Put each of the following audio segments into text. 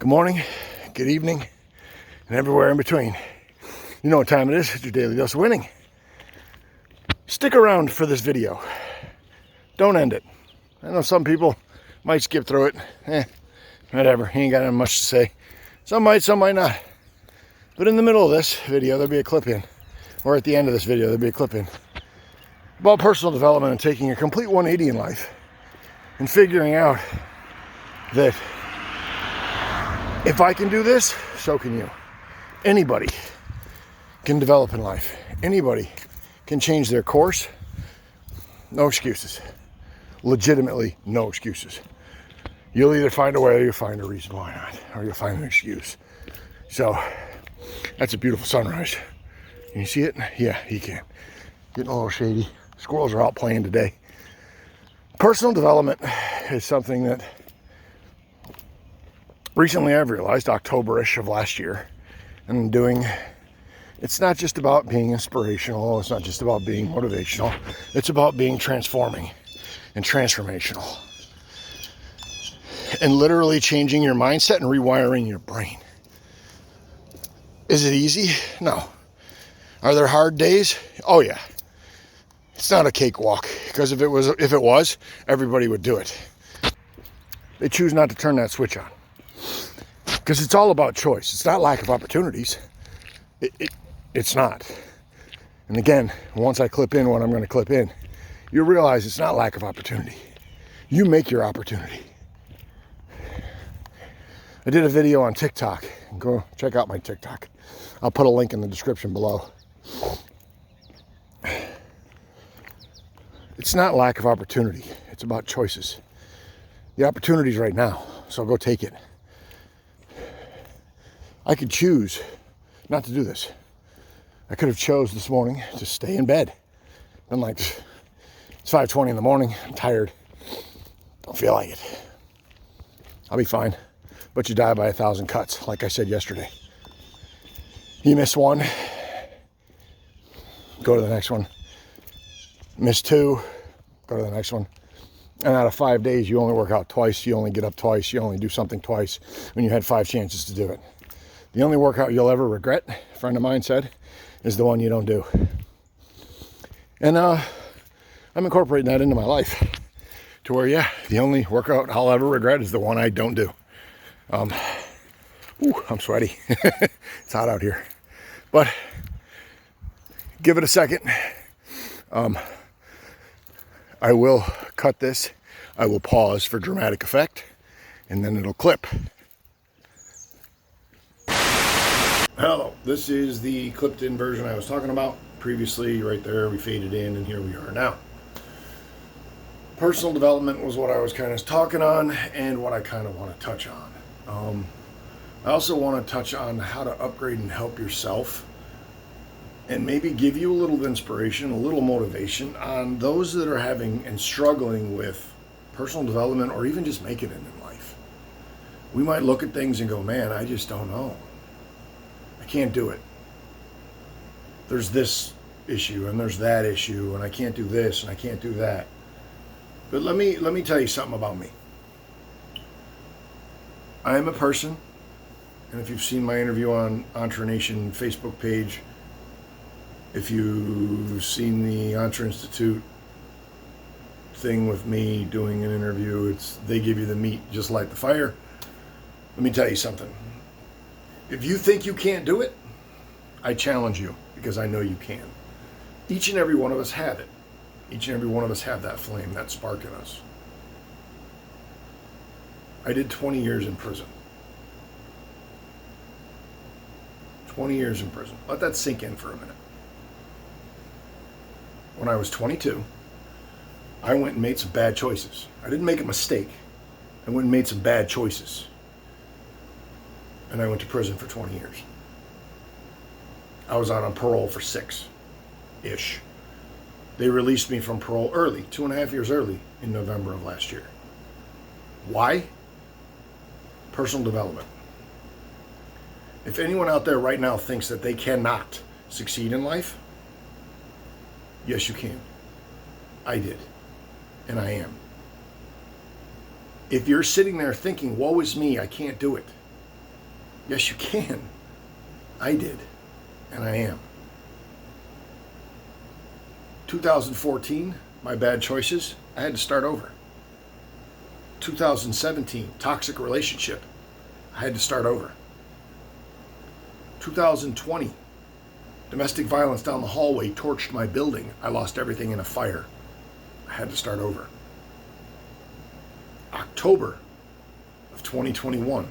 morning, good evening, and everywhere in between. You know what time it is. It's your daily dose of winning. Stick around for this video. Don't end it. I know some people might skip through it. Whatever. He ain't got much to say. Some might not. But in the middle of this video, there'll be a clip in. Or at the end of this video, there'll be a clip in. About personal development and taking a complete 180 in life. And figuring out that if I can do this, so can you. Anybody can develop in life. Anybody can change their course. No excuses. Legitimately, no excuses. You'll either find a way or you'll find a reason why not. Or you'll find an excuse. So, that's a beautiful sunrise. Can you see it? Yeah, you can. Getting a little shady. Squirrels are out playing today. Personal development is something that recently I've realized, October-ish of last year, and doing, it's not just about being inspirational, it's not just about being motivational, it's about being transforming and transformational. And literally changing your mindset and rewiring your brain. Is it easy? No. Are there hard days? Oh yeah. It's not a cakewalk, because if it was, everybody would do it. They choose not to turn that switch on. Because it's all about choice. It's not lack of opportunities. It's not. And again, once I clip in what I'm going to clip in, you realize it's not lack of opportunity. You make your opportunity. I did a video on TikTok. Go check out my TikTok. I'll put a link in the description below. It's not lack of opportunity. It's about choices. The opportunity's right now, so go take it. I could choose not to do this. I could have chose this morning to stay in bed. I'm like, it's 5:20 in the morning. I'm tired. Don't feel like it. I'll be fine. But you die by 1,000 cuts, like I said yesterday. You miss one, go to the next one. Miss two, go to the next one. And out of 5 days, you only work out twice. You only get up twice. You only do something twice when you had 5 chances to do it. The only workout you'll ever regret, a friend of mine said, is the one you don't do. And I'm incorporating that into my life to where, yeah, the only workout I'll ever regret is the one I don't do. I'm sweaty. It's hot out here. But give it a second. I will cut this. I will pause for dramatic effect, and then it'll clip. Hello, this is the clipped in version I was talking about. Previously, right there, we faded in, and here we are now. Personal development was what I was kind of talking on, and what I kind of want to touch on. I also want to touch on how to upgrade and help yourself, and maybe give you a little inspiration, a little motivation on those that are having and struggling with personal development, or even just making it in life. We might look at things and go, man, I just don't know. I can't do it. There's this issue and there's that issue, and I can't do this and I can't do that. But let me tell you something about me. I am a person, and if you've seen my interview on EntreNation Facebook page, if you've seen the Entre Institute thing with me doing an interview, they give you the meat, just light the fire. Let me tell you something. If you think you can't do it, I challenge you, because I know you can. Each and every one of us have it. Each and every one of us have that flame, that spark in us. I did 20 years in prison. 20 years in prison. Let that sink in for a minute. When I was 22, I went and made some bad choices. I didn't make a mistake. I went and made some bad choices. And I went to prison for 20 years. I was out on parole for 6-ish. They released me from parole early, 2.5 years early, in November of last year. Why? Personal development. If anyone out there right now thinks that they cannot succeed in life, yes, you can. I did. And I am. If you're sitting there thinking, woe is me, I can't do it, Yes, you can. I did, and I am. 2014, my bad choices, I had to start over. 2017, toxic relationship, I had to start over. 2020, domestic violence down the hallway torched my building. I lost everything in a fire. I had to start over. October of 2021,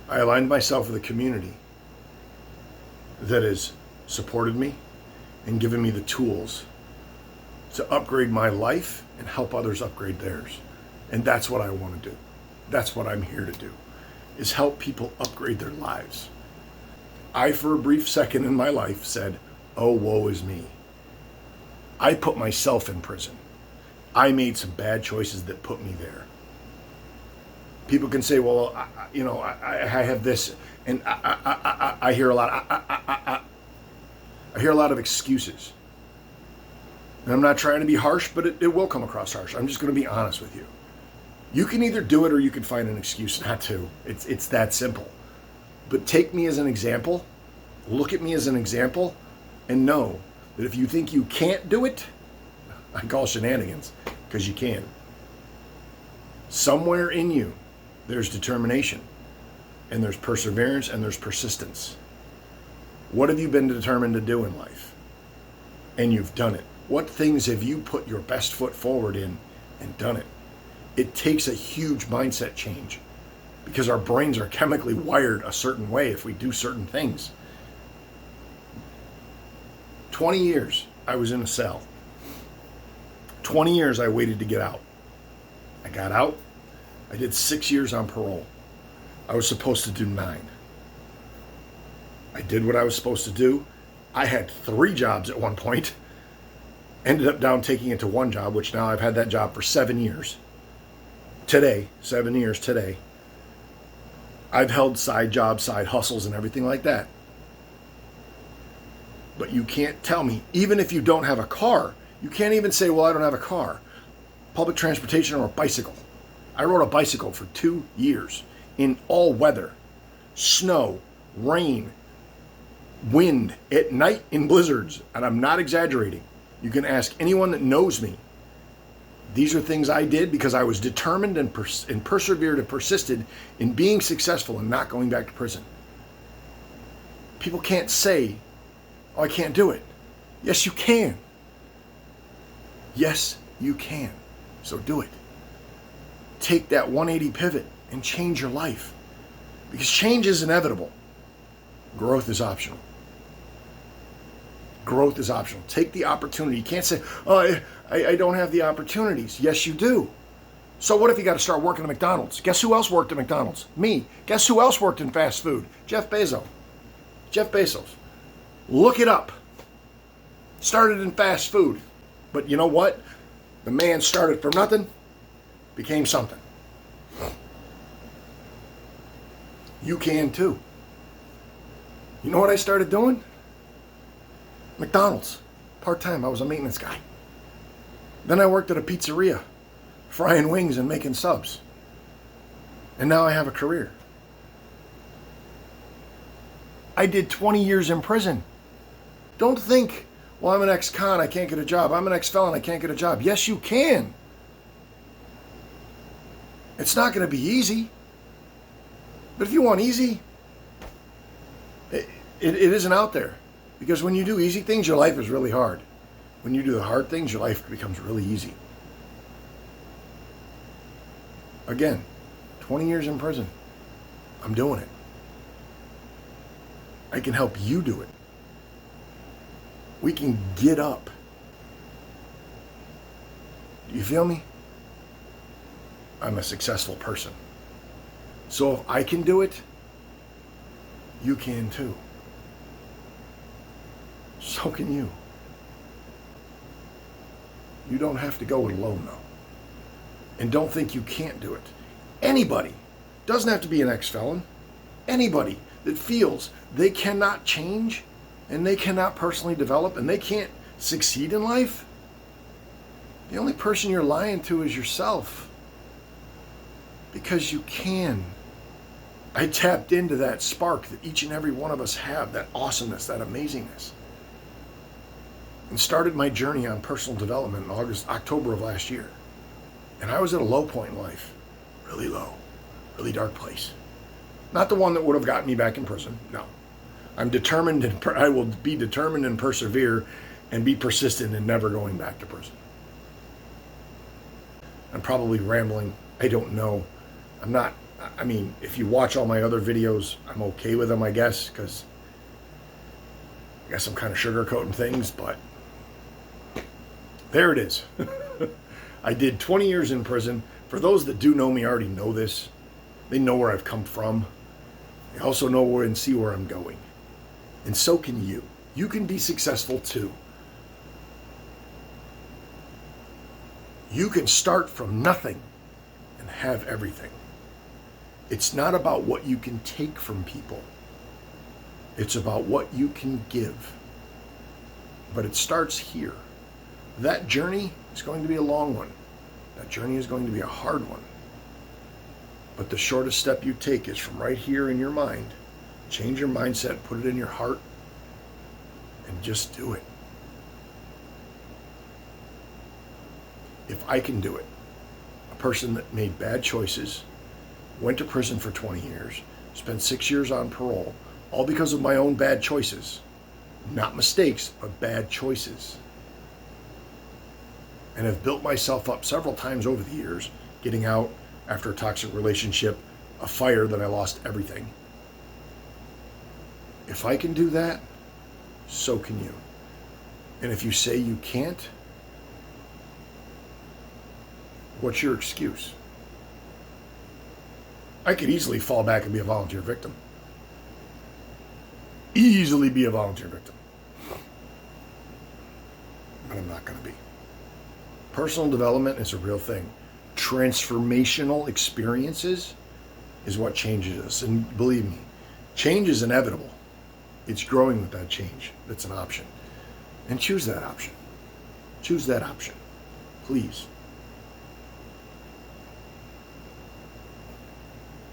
I aligned myself with a community that has supported me and given me the tools to upgrade my life and help others upgrade theirs. And that's what I want to do. That's what I'm here to do, is help people upgrade their lives. I, for a brief second in my life, said, oh, woe is me. I put myself in prison. I made some bad choices that put me there. People can say, well, I have this, and I hear a lot. I hear a lot of excuses. And I'm not trying to be harsh, but it will come across harsh. I'm just going to be honest with you. You can either do it or you can find an excuse not to. It's that simple. But take me as an example, look at me as an example, and know that if you think you can't do it, I call shenanigans, because you can. Somewhere in you, there's determination, and there's perseverance, and there's persistence. What have you been determined to do in life? And you've done it. What things have you put your best foot forward in and done it? It takes a huge mindset change, because our brains are chemically wired a certain way if we do certain things. 20 years I was in a cell. 20 years I waited to get out. I got out. I did 6 years on parole. I was supposed to do 9. I did what I was supposed to do. I had 3 jobs at one point. Ended up down taking it to 1 job, which now I've had that job for 7 years. Today, 7 years today. I've held side jobs, side hustles, and everything like that. But you can't tell me, even if you don't have a car, you can't even say, well, I don't have a car. Public transportation or a bicycle. I rode a bicycle for 2 years in all weather. Snow, rain, wind, at night in blizzards. And I'm not exaggerating. You can ask anyone that knows me. These are things I did because I was determined and persevered and persisted in being successful and not going back to prison. People can't say, oh, I can't do it. Yes, you can. Yes, you can. So do it. Take that 180 pivot and change your life. Because change is inevitable. Growth is optional. Growth is optional. Take the opportunity. You can't say, oh, I don't have the opportunities. Yes, you do. So what if you got to start working at McDonald's? Guess who else worked at McDonald's? Me. Guess who else worked in fast food? Jeff Bezos. Jeff Bezos. Look it up. Started in fast food. But you know what? The man started from nothing, became something. You can too. You know what I started doing? McDonald's. Part-time. I was a maintenance guy. Then I worked at a pizzeria, frying wings and making subs. And now I have a career. I did 20 years in prison. Don't think, well, I'm an ex-con, I can't get a job. I'm an ex-felon, I can't get a job. Yes, you can. It's not going to be easy. But if you want easy, it isn't out there. Because when you do easy things, your life is really hard. When you do the hard things, your life becomes really easy. Again, 20 years in prison. I'm doing it. I can help you do it. We can get up. You feel me? I'm a successful person. So if I can do it, you can too. So can you. You don't have to go it alone, though. And don't think you can't do it. Anybody, doesn't have to be an ex-felon, anybody that feels they cannot change and they cannot personally develop and they can't succeed in life, the only person you're lying to is yourself. Because you can. I tapped into that spark that each and every one of us have, that awesomeness, that amazingness, and started my journey on personal development in October of last year. And I was at a low point in life, really low, really dark place. Not the one that would have gotten me back in prison, no. I'm determined, and I will be determined and persevere and be persistent in never going back to prison. I'm probably rambling, I don't know. I mean, if you watch all my other videos, I'm okay with them, I guess, because I guess I'm kind of sugarcoating things, but there it is. I did 20 years in prison. For those that do know me already know this. They know where I've come from. They also know where and see where I'm going. And so can you. You can be successful too. You can start from nothing and have everything. It's not about what you can take from people. It's about what you can give. But it starts here. That journey is going to be a long one. That journey is going to be a hard one. But the shortest step you take is from right here in your mind. Change your mindset, put it in your heart, and just do it. If I can do it, a person that made bad choices, went to prison for 20 years, spent 6 years on parole, all because of my own bad choices. Not mistakes, but bad choices. And have built myself up several times over the years, getting out after a toxic relationship, a fire that I lost everything. If I can do that, so can you. And if you say you can't, what's your excuse? I could easily fall back and be a volunteer victim. Easily be a volunteer victim. But I'm not going to be. Personal development is a real thing. Transformational experiences is what changes us. And believe me, change is inevitable. It's growing with that change. That's an option. And choose that option. Choose that option. Please.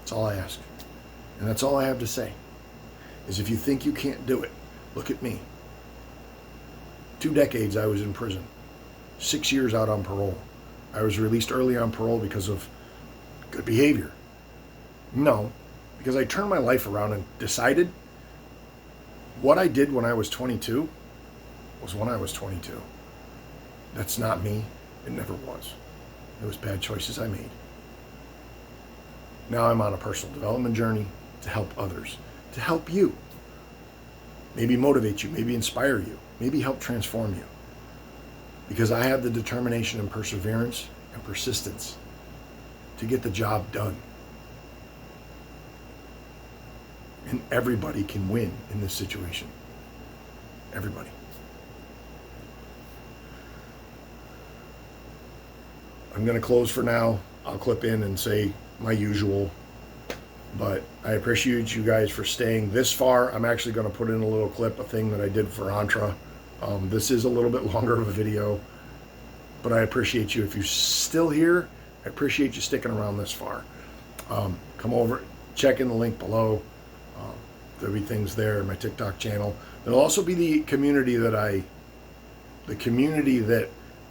That's all I ask. And that's all I have to say. Is if you think you can't do it, look at me. 2 decades I was in prison. 6 years out on parole. I was released early on parole because of good behavior. No, because I turned my life around and decided what I did when I was 22 was when I was 22. That's not me. It never was. It was bad choices I made. Now I'm on a personal development journey to help others, to help you. Maybe motivate you, maybe inspire you, maybe help transform you. Because I have the determination and perseverance and persistence to get the job done. And everybody can win in this situation. Everybody. I'm going to close for now. I'll clip in and say my usual. But I appreciate you guys for staying this far. I'm actually going to put in a little clip, a thing that I did for Antra. This is a little bit longer of a video, but I appreciate you. If you're still here, I appreciate you sticking around this far. Come over, check in the link below. There'll be things there in my TikTok channel. There'll also be the community that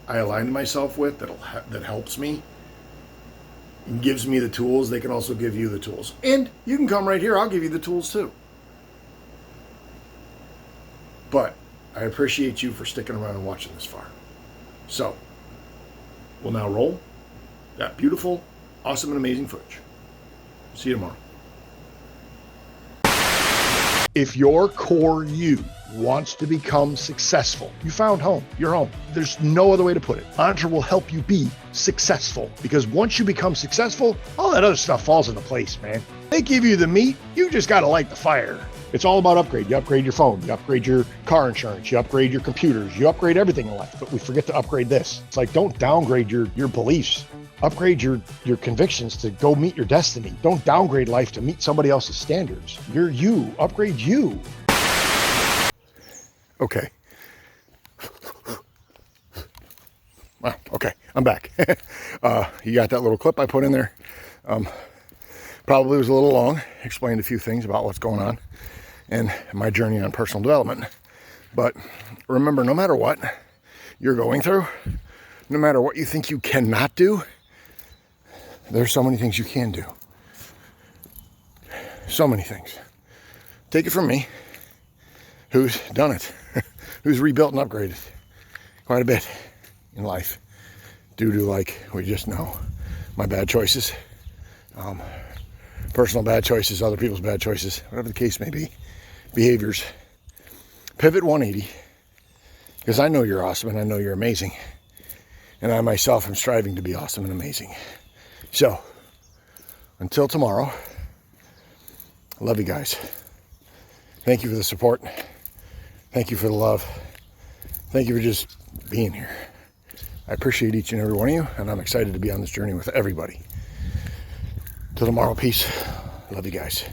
I aligned myself with that helps me and gives me the tools. They can also give you the tools. And you can come right here. I'll give you the tools too. But I appreciate you for sticking around and watching this far. So, we'll now roll that beautiful, awesome, and amazing footage. See you tomorrow. If your core you wants to become successful, you found home. You're home. There's no other way to put it. Antra will help you be successful, because once you become successful, all that other stuff falls into place, man. They give you the meat. You just got to light the fire. It's all about upgrade. You upgrade your phone. You upgrade your car insurance. You upgrade your computers. You upgrade everything in life. But we forget to upgrade this. It's like, don't downgrade your beliefs. Upgrade your convictions to go meet your destiny. Don't downgrade life to meet somebody else's standards. You're you. Upgrade you. Okay. Wow. Okay. I'm back. You got that little clip I put in there. Probably was a little long, explained a few things about what's going on and my journey on personal development. But remember, no matter what you're going through, no matter what you think you cannot do, there's so many things you can do. So many things. Take it from me, who's done it, who's rebuilt and upgraded quite a bit in life due to, like we just know, my bad choices, personal bad choices, other people's bad choices, whatever the case may be, behaviors. Pivot 180, because I know you're awesome and I know you're amazing, and I myself am striving to be awesome and amazing. So until tomorrow, I love you guys. Thank you for the support. Thank you for the love. Thank you for just being here. I appreciate each and every one of you, and I'm excited to be on this journey with everybody. Till tomorrow, peace. Love you guys.